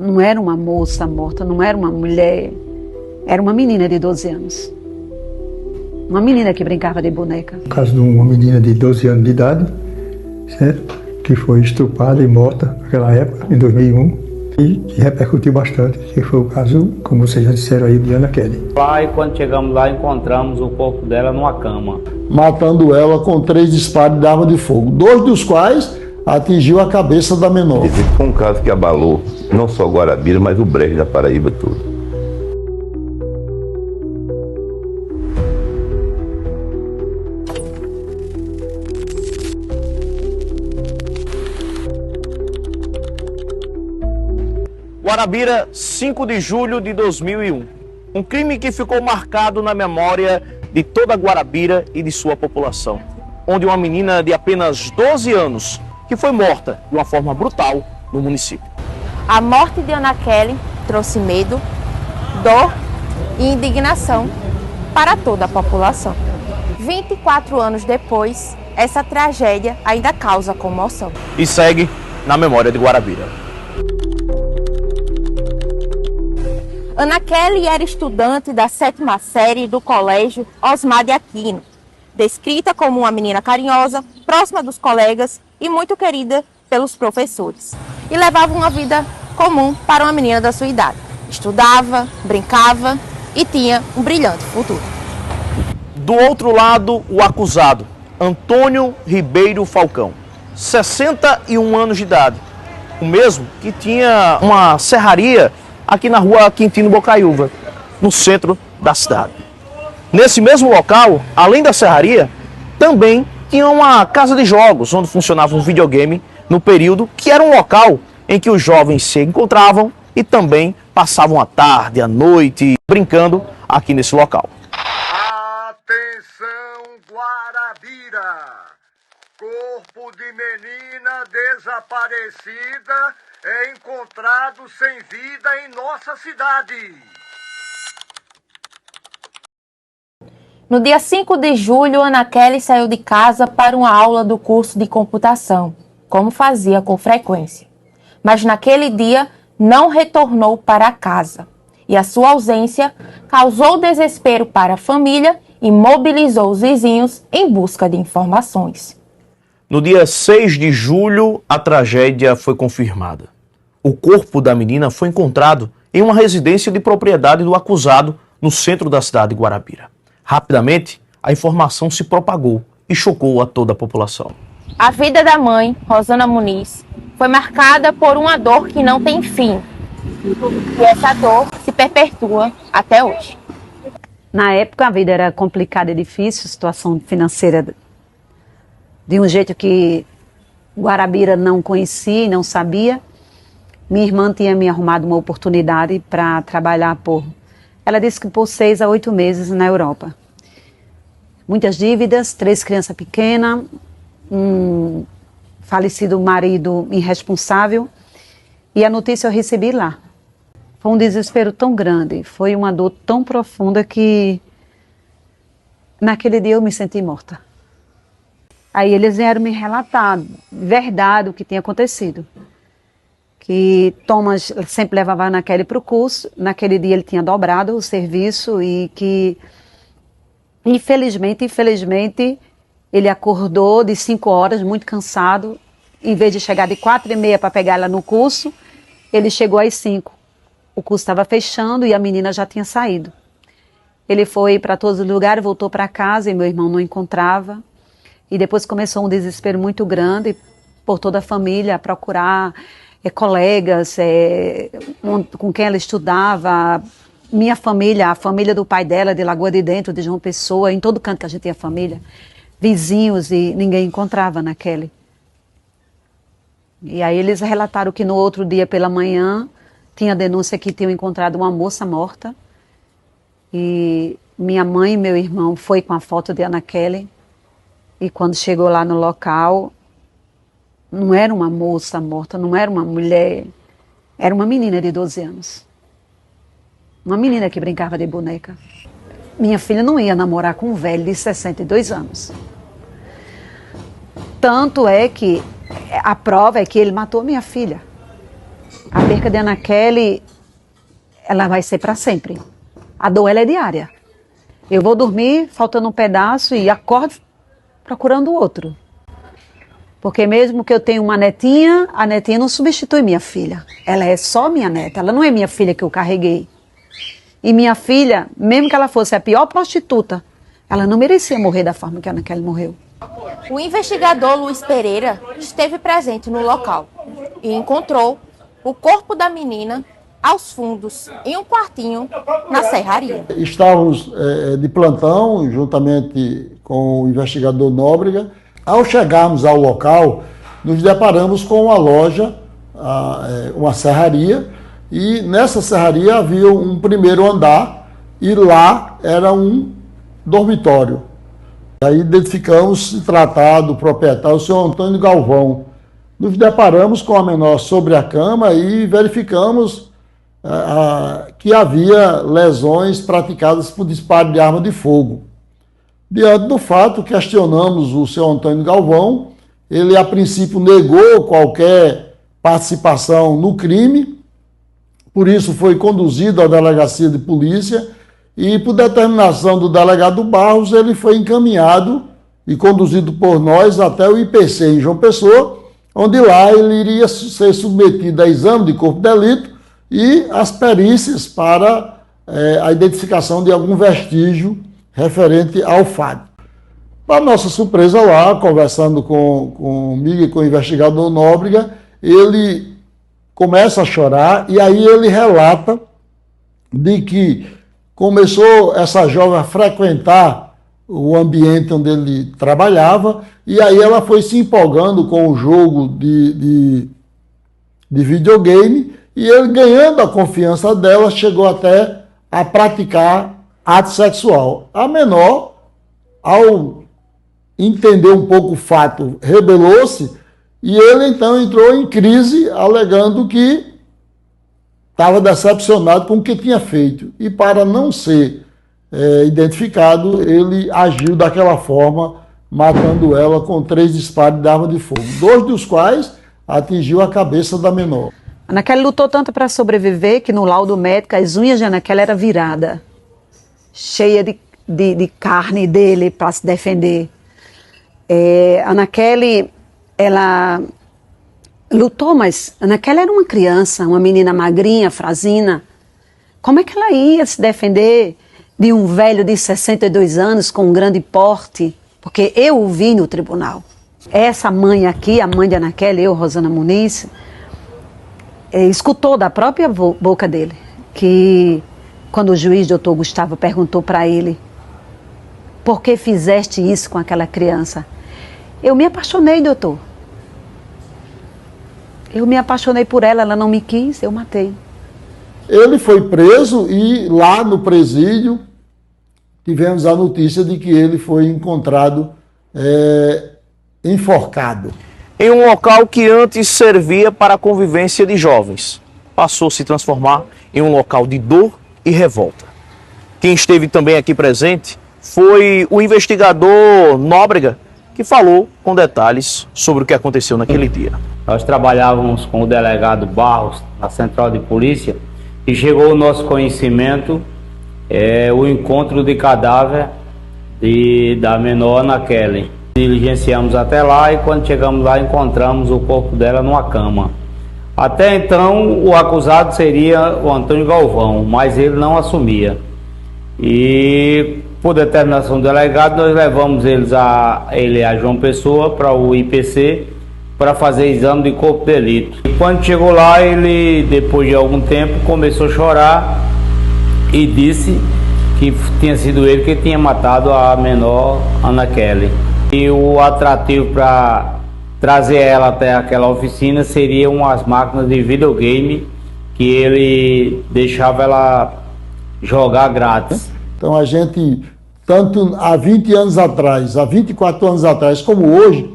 Não era uma moça morta, não era uma mulher. Era uma menina de 12 anos. Uma menina que brincava de boneca. No caso de uma menina de 12 anos de idade, certo? Que foi estuprada e morta naquela época, em 2001. E que repercutiu bastante, que foi o caso, como vocês já disseram aí, de Ana Kelly. Lá, e quando chegamos lá, encontramos o corpo dela numa cama. Matando ela com 3 disparos de arma de fogo, 2 dos quais atingiu a cabeça da menor. Esse foi um caso que abalou não só Guarabira, mas o Brejo da Paraíba todo. Guarabira, 5 de julho de 2001. Um crime que ficou marcado na memória de toda Guarabira e de sua população, onde uma menina de apenas 12 anos que foi morta de uma forma brutal no município. A morte de Ana Kelly trouxe medo, dor e indignação para toda a população. 24 anos depois, essa tragédia ainda causa comoção. E segue na memória de Guarabira. Ana Kelly era estudante da 7ª série do colégio Osmar de Aquino, descrita como uma menina carinhosa, próxima dos colegas e muito querida pelos professores. E levava uma vida comum para uma menina da sua idade. Estudava, brincava e tinha um brilhante futuro. Do outro lado, o acusado, Antônio Ribeiro Falcão, 61 anos de idade. O mesmo que tinha uma serraria aqui na rua Quintino Bocaiúva, no centro da cidade. Nesse mesmo local, além da serraria, também tinha uma casa de jogos, onde funcionava um videogame no período que era um local em que os jovens se encontravam e também passavam a tarde, a noite, brincando aqui nesse local. Atenção, Guarabira! Corpo de menina desaparecida é encontrado sem vida em nossa cidade. No dia 5 de julho, Ana Kelly saiu de casa para uma aula do curso de computação, como fazia com frequência. Mas naquele dia não retornou para casa e a sua ausência causou desespero para a família e mobilizou os vizinhos em busca de informações. No dia 6 de julho, a tragédia foi confirmada. O corpo da menina foi encontrado em uma residência de propriedade do acusado no centro da cidade de Guarabira. Rapidamente, a informação se propagou e chocou a toda a população. A vida da mãe, Rosana Muniz, foi marcada por uma dor que não tem fim. E essa dor se perpetua até hoje. Na época a vida era complicada e difícil, situação financeira de um jeito que Guarabira não conhecia e não sabia. Minha irmã tinha me arrumado uma oportunidade para trabalhar ela disse que por 6 a 8 meses na Europa. Muitas dívidas, 3 crianças pequenas, um falecido marido irresponsável, e a notícia eu recebi lá. Foi um desespero tão grande, foi uma dor tão profunda que naquele dia eu me senti morta. Aí eles vieram me relatar verdade o que tinha acontecido. Que Thomas sempre levava a Ana Kelly para o curso, naquele dia ele tinha dobrado o serviço e que, infelizmente, ele acordou de 5 horas, muito cansado, em vez de chegar de 4h30 para pegar ela no curso, ele chegou às 5. O curso estava fechando e a menina já tinha saído. Ele foi para todos os lugares, voltou para casa e meu irmão não encontrava. E depois começou um desespero muito grande por toda a família a procurar colegas com quem ela estudava, minha família, a família do pai dela, de Lagoa de Dentro, de João Pessoa, em todo canto que a gente tinha família, vizinhos, e ninguém encontrava Ana Kelly. E aí eles relataram que no outro dia pela manhã tinha denúncia que tinham encontrado uma moça morta, e minha mãe e meu irmão foi com a foto de Ana Kelly, e quando chegou lá no local, não era uma moça morta, não era uma mulher, era uma menina de 12 anos. Uma menina que brincava de boneca. Minha filha não ia namorar com um velho de 62 anos. Tanto é que a prova é que ele matou minha filha. A perca de Ana Kelly, ela vai ser para sempre. A dor, ela é diária. Eu vou dormir faltando um pedaço e acordo procurando outro. Porque mesmo que eu tenha uma netinha, a netinha não substitui minha filha. Ela é só minha neta, ela não é minha filha que eu carreguei. E minha filha, mesmo que ela fosse a pior prostituta, ela não merecia morrer da forma que a Ana Kelly morreu. O investigador Luiz Pereira esteve presente no local e encontrou o corpo da menina aos fundos, em um quartinho, na serraria. Estávamos de plantão, juntamente com o investigador Nóbrega. Ao chegarmos ao local, nos deparamos com uma loja, uma serraria, e nessa serraria havia um primeiro andar, e lá era um dormitório. Aí identificamos se tratar do proprietário, o senhor Antônio Galvão. Nos deparamos com a menor sobre a cama e verificamos que havia lesões praticadas por disparo de arma de fogo. Diante do fato, questionamos o senhor Antônio Galvão. Ele, a princípio, negou qualquer participação no crime, por isso foi conduzido à delegacia de polícia e, por determinação do delegado Barros, ele foi encaminhado e conduzido por nós até o IPC em João Pessoa, onde lá ele iria ser submetido a exame de corpo de delito e as perícias para a identificação de algum vestígio referente ao fato. Para nossa surpresa lá, conversando comigo e com o investigador Nóbrega, ele começa a chorar e aí ele relata de que começou essa jovem a frequentar o ambiente onde ele trabalhava e aí ela foi se empolgando com o jogo de videogame e ele, ganhando a confiança dela, chegou até a praticar ato sexual. A menor, ao entender um pouco o fato, rebelou-se e ele então entrou em crise, alegando que estava decepcionado com o que tinha feito. E para não ser identificado, ele agiu daquela forma, matando ela com 3 disparos de arma de fogo, 2 dos quais atingiu a cabeça da menor. Ana Kelly lutou tanto para sobreviver que no laudo médico as unhas de Ana Kelly eram viradas, cheia de carne dele para se defender. Ana Kelly, ela lutou, mas Ana Kelly era uma criança, uma menina magrinha, franzina. Como é que ela ia se defender de um velho de 62 anos com um grande porte? Porque eu o vi no tribunal. Essa mãe aqui, a mãe de Ana Kelly, Rosana Muniz, escutou da própria boca dele que quando o juiz, doutor Gustavo, perguntou para ele: por que fizeste isso com aquela criança? Eu me apaixonei, doutor. Eu me apaixonei por ela, ela não me quis, eu matei. Ele foi preso e lá no presídio tivemos a notícia de que ele foi encontrado enforcado. Em um local que antes servia para a convivência de jovens, passou a se transformar em um local de dor e revolta. Quem esteve também aqui presente foi o investigador Nóbrega, que falou com detalhes sobre o que aconteceu naquele dia. Nós trabalhávamos com o delegado Barros na central de polícia e chegou ao nosso conhecimento o encontro de cadáver da menor Ana Kelly. Diligenciamos até lá e quando chegamos lá encontramos o corpo dela numa cama. Até então o acusado seria o Antônio Galvão, mas ele não assumia. E por determinação do delegado nós levamos ele a João Pessoa para o IPC para fazer exame de corpo de delito. E quando chegou lá, ele, depois de algum tempo, começou a chorar e disse que tinha sido ele que tinha matado a menor Ana Kelly. E o atrativo para trazer ela até aquela oficina seriam as máquinas de videogame que ele deixava ela jogar grátis. Então a gente, tanto há 20 anos atrás, há 24 anos atrás, como hoje,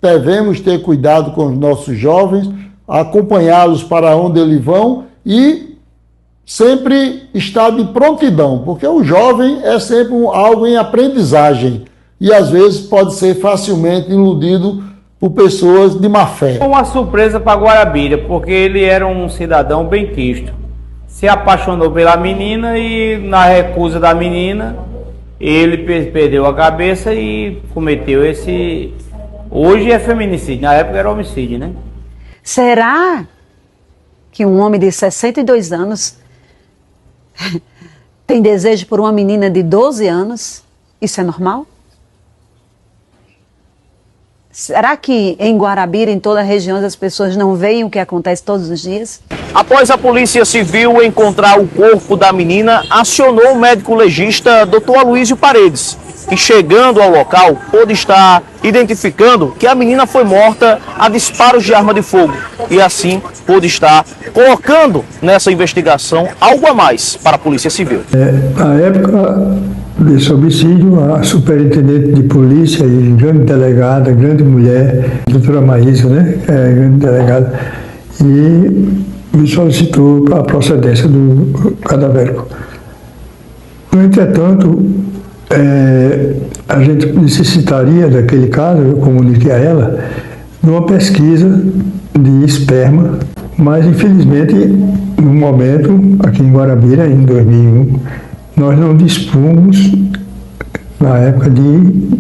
devemos ter cuidado com os nossos jovens, acompanhá-los para onde eles vão e sempre estar de prontidão, porque o jovem é sempre algo em aprendizagem e às vezes pode ser facilmente iludido por pessoas de má fé. Uma surpresa para Guarabira, porque ele era um cidadão benquisto. Se apaixonou pela menina e, na recusa da menina, ele perdeu a cabeça e cometeu esse... Hoje é feminicídio, na época era homicídio, né? Será que um homem de 62 anos tem desejo por uma menina de 12 anos? Isso é normal? Será que em Guarabira, em toda a região, as pessoas não veem o que acontece todos os dias? Após a Polícia Civil encontrar o corpo da menina, acionou o médico legista Dr. Aloysio Paredes, que chegando ao local pôde estar identificando que a menina foi morta a disparos de arma de fogo e assim pôde estar colocando nessa investigação algo a mais para a Polícia Civil. Na época desse homicídio, a superintendente de polícia e grande delegada, grande mulher, doutora Maísa, né, grande delegada, e me solicitou a procedência do cadavérico. No entretanto, a gente necessitaria daquele caso, eu comuniquei a ela, de uma pesquisa de esperma, mas infelizmente, no momento, aqui em Guarabira, em 2001, nós não dispomos, na época, de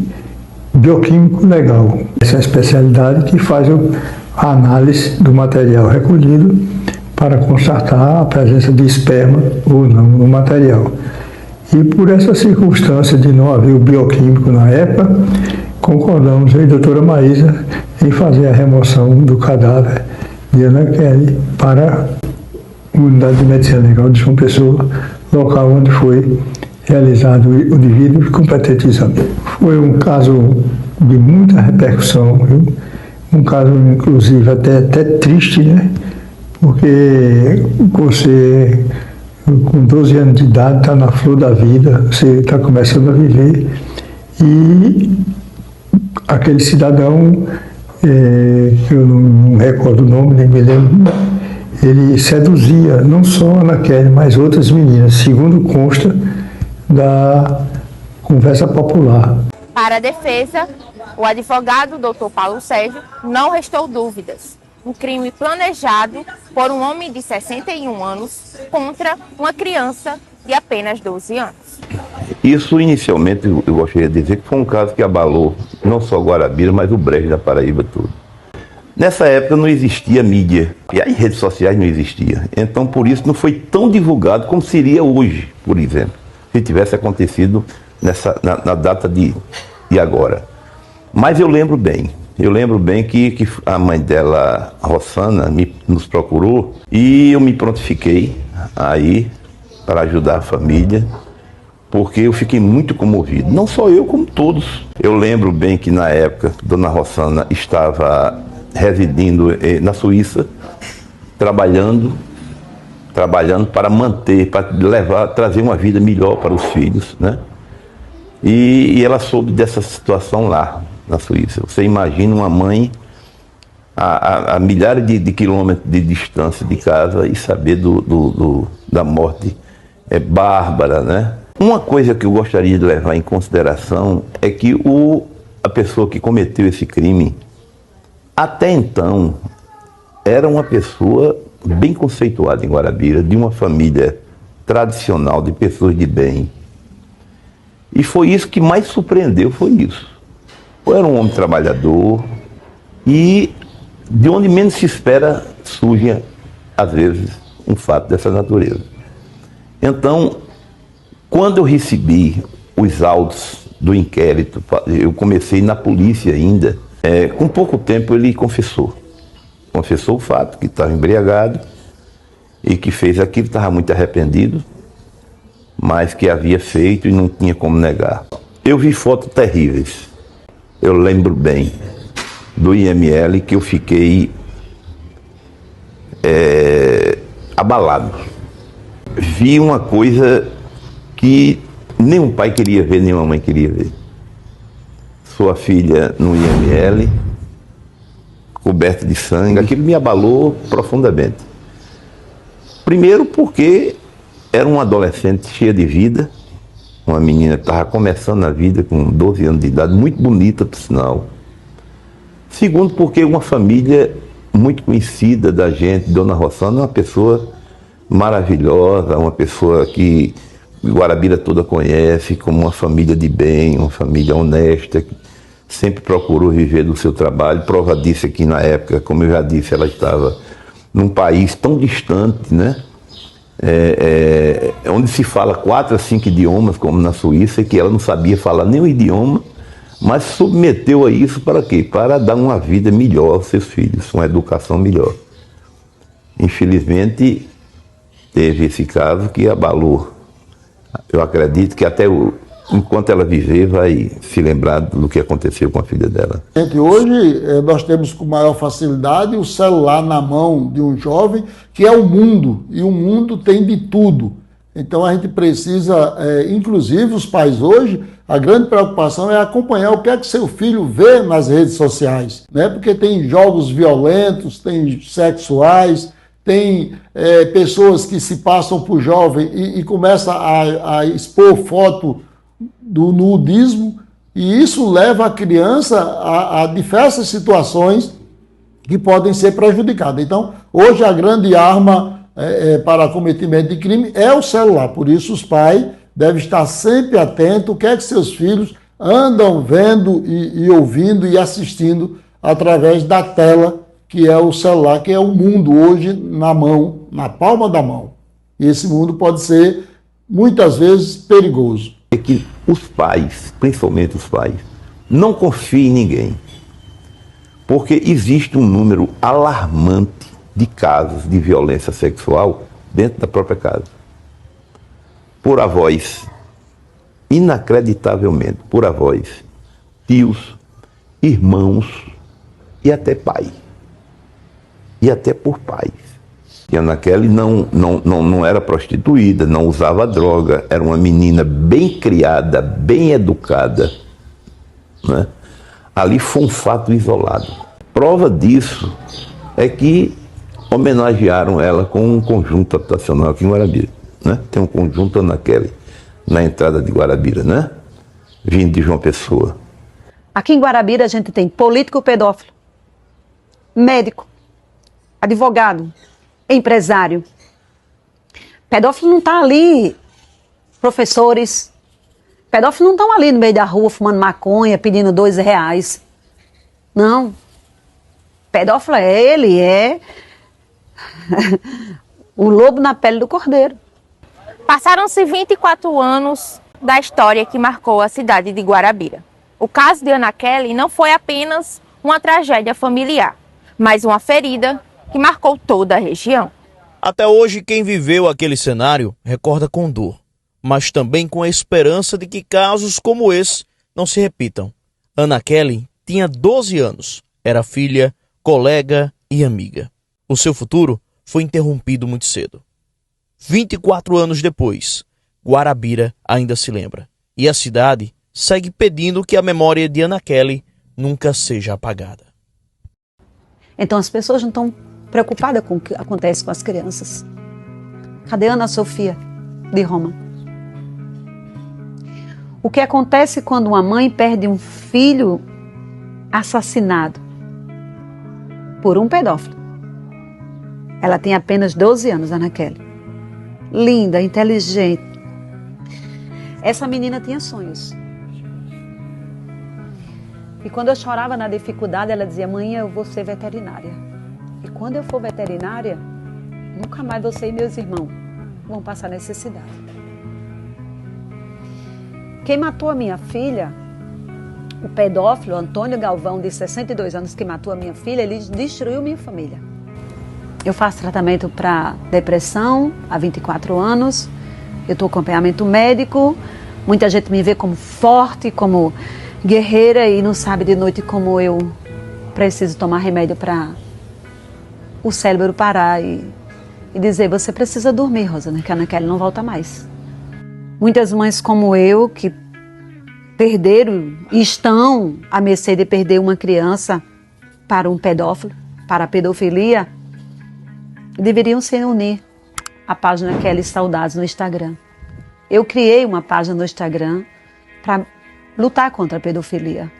bioquímico legal. Essa é a especialidade que faz a análise do material recolhido para constatar a presença de esperma ou não no material. E por essa circunstância de não haver o bioquímico na época, concordamos, eu e a doutora Maísa, em fazer a remoção do cadáver de Ana Kelly para a Unidade de Medicina Legal de João Pessoa, local onde foi realizado o devido e competente exame. Foi um caso de muita repercussão, viu? Um caso, inclusive, até triste, né? Porque você, com 12 anos de idade, está na flor da vida, você está começando a viver e aquele cidadão, eu não recordo o nome, nem me lembro, ele seduzia não só a Ana Kelly, mas outras meninas, segundo consta da conversa popular. Para a defesa, o advogado Dr. Paulo Sérgio não restou dúvidas. Um crime planejado por um homem de 61 anos contra uma criança de apenas 12 anos. Isso, inicialmente, eu gostaria de dizer que foi um caso que abalou não só Guarabira, mas o Brejo da Paraíba todo. Nessa época não existia mídia, e as redes sociais não existiam. Então, por isso, não foi tão divulgado como seria hoje, por exemplo, se tivesse acontecido na data de agora. Mas eu lembro bem que a mãe dela, Rossana, nos procurou e eu me prontifiquei aí para ajudar a família, porque eu fiquei muito comovido. Não só eu, como todos. Eu lembro bem que na época, Dona Rossana estava residindo na Suíça, trabalhando para manter, para trazer uma vida melhor para os filhos, né? E ela soube dessa situação lá na Suíça. Você imagina uma mãe a milhares de quilômetros de distância de casa e saber da morte bárbara, né? Uma coisa que eu gostaria de levar em consideração é que a pessoa que cometeu esse crime, até então, era uma pessoa bem conceituada em Guarabira, de uma família tradicional, de pessoas de bem. E foi isso que mais surpreendeu, foi isso. Era um homem trabalhador e de onde menos se espera surge, às vezes, um fato dessa natureza. Então, quando eu recebi os autos do inquérito, eu comecei na polícia ainda, com pouco tempo ele confessou o fato, que estava embriagado e que fez aquilo, estava muito arrependido, mas que havia feito e não tinha como negar. Eu vi fotos terríveis. Eu lembro bem do IML que eu fiquei abalado. Vi uma coisa que nenhum pai queria ver, nenhuma mãe queria ver. Sua filha no IML, coberta de sangue. Aquilo me abalou profundamente. Primeiro porque era uma adolescente cheia de vida, uma menina que estava começando a vida com 12 anos de idade, muito bonita, por sinal. Segundo, porque uma família muito conhecida da gente, Dona Rossana, é uma pessoa maravilhosa, uma pessoa que Guarabira toda conhece como uma família de bem, uma família honesta, que sempre procurou viver do seu trabalho. Prova disso é que na época, como eu já disse, ela estava num país tão distante, né? Onde se fala 4 a 5 idiomas, como na Suíça, que ela não sabia falar nenhum idioma, mas submeteu a isso para quê? Para dar uma vida melhor aos seus filhos, uma educação melhor. Infelizmente, teve esse caso que abalou. Eu acredito que até enquanto ela viver, vai se lembrar do que aconteceu com a filha dela. Hoje, nós temos com maior facilidade o celular na mão de um jovem, que é o mundo, e o mundo tem de tudo. Então a gente precisa, inclusive os pais hoje, a grande preocupação é acompanhar o que é que seu filho vê nas redes sociais, né? Porque tem jogos violentos, tem sexuais, tem pessoas que se passam por jovem e começam a expor foto do nudismo, e isso leva a criança a diversas situações que podem ser prejudicadas. Então, hoje a grande arma para cometimento de crime é o celular, por isso os pais devem estar sempre atentos ao que é que seus filhos andam vendo e ouvindo e assistindo através da tela, que é o celular, que é o mundo hoje na mão, na palma da mão. E esse mundo pode ser, muitas vezes, perigoso. É que os pais, principalmente os pais, não confiem em ninguém. Porque existe um número alarmante de casos de violência sexual dentro da própria casa. Por avós, inacreditavelmente, por avós, tios, irmãos e até pai. E até por pais. E a Ana Kelly não era prostituída, não usava droga, era uma menina bem criada, bem educada, né? Ali foi um fato isolado. Prova disso é que homenagearam ela com um conjunto habitacional aqui em Guarabira, né? Tem um conjunto Ana Kelly na entrada de Guarabira, né? Vindo de João Pessoa. Aqui em Guarabira a gente tem político pedófilo, médico, advogado, empresário. Pedófilo não está ali, professores. Pedófilos não estão ali no meio da rua fumando maconha, pedindo R$2. Não. Pedófilo é o lobo na pele do cordeiro. Passaram-se 24 anos da história que marcou a cidade de Guarabira. O caso de Ana Kelly não foi apenas uma tragédia familiar, mas uma ferida que marcou toda a região. Até hoje, quem viveu aquele cenário recorda com dor, mas também com a esperança de que casos como esse não se repitam. Ana Kelly tinha 12 anos, era filha, colega e amiga. O seu futuro foi interrompido muito cedo. 24 anos depois, Guarabira ainda se lembra, e a cidade segue pedindo que a memória de Ana Kelly nunca seja apagada. Então as pessoas não estão preocupadas com o que acontece com as crianças. Cadê Ana Sofia de Roma? O que acontece quando uma mãe perde um filho assassinado por um pedófilo? Ela tem apenas 12 anos, Ana Kelly. Linda, inteligente. Essa menina tinha sonhos. E quando eu chorava na dificuldade, ela dizia: mãe, eu vou ser veterinária. E quando eu for veterinária, nunca mais você e meus irmãos vão passar necessidade. Quem matou a minha filha, o pedófilo Antônio Galvão, de 62 anos, que matou a minha filha, ele destruiu minha família. Eu faço tratamento para depressão há 24 anos. Eu estou com acompanhamento médico. Muita gente me vê como forte, como guerreira, e não sabe de noite como eu preciso tomar remédio para o cérebro parar e dizer: você precisa dormir, Rosana, que a Ana Kelly não volta mais. Muitas mães como eu, que perderam e estão à mercê de perder uma criança para um pedófilo, para a pedofilia, deveriam se unir à página Kelly Saudades no Instagram. Eu criei uma página no Instagram para lutar contra a pedofilia.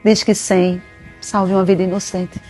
Disque 100, salve uma vida inocente.